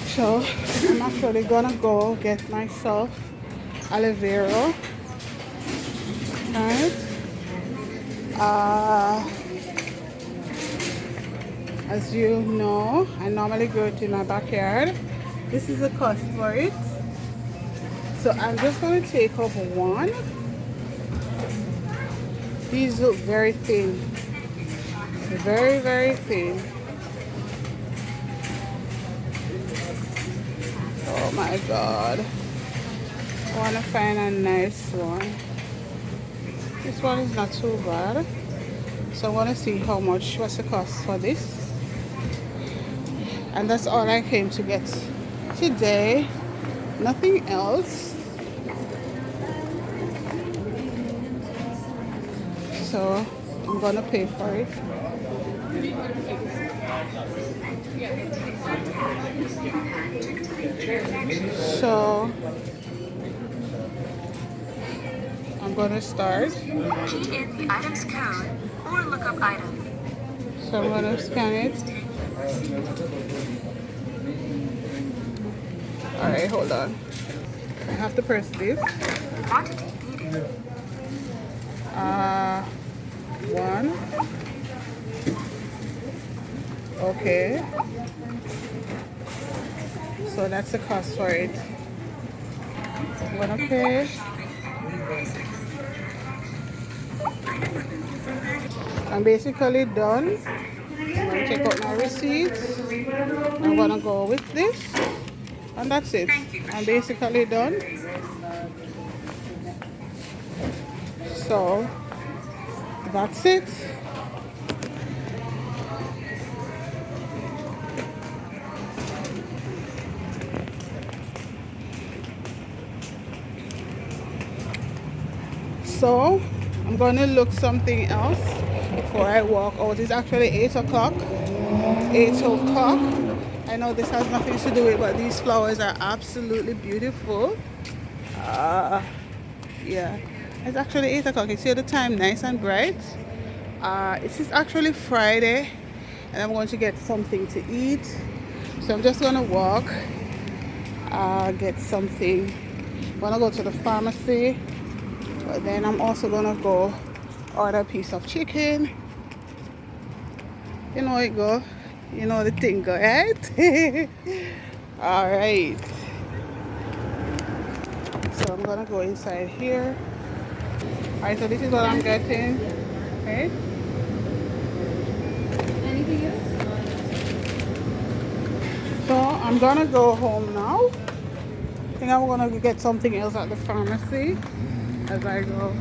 So I'm actually gonna go get myself aloe vera, right? Uh, as you know, I normally grow it in my backyard. This is the cost for it. So I'm just going to take off one. These look very thin, very, very thin. Oh my God. I want to find a nice one. This one is not too bad. So I want to see what's the cost for this. And that's all I came to get today. Nothing else. So I'm gonna pay for it. So I'm gonna start. Key in the item's code or look up item. So I'm gonna scan it. Alright, hold on. I have to press this. Quantity needed. One. Okay. So that's the cost for it. I'm gonna pay. I'm basically done. I'm gonna take out my receipts. I'm gonna go with this. And that's it. I'm basically done. So that's it. So I'm gonna look something else before I walk out. It's actually 8 o'clock. 8 o'clock. I know this has nothing to do with it, but these flowers are absolutely beautiful. Yeah, it's actually 8 o'clock. You see the time nice and bright. It is actually Friday and I'm going to get something to eat. So I'm just gonna walk, get something. I'm gonna go to the pharmacy, but then I'm also gonna go order a piece of chicken. You know it go. You know the thing go, right? All right. So I'm gonna go inside here. All right, so this is what I'm getting. Okay. Anything else? So I'm gonna go home now. I think I'm gonna get something else at the pharmacy as I go.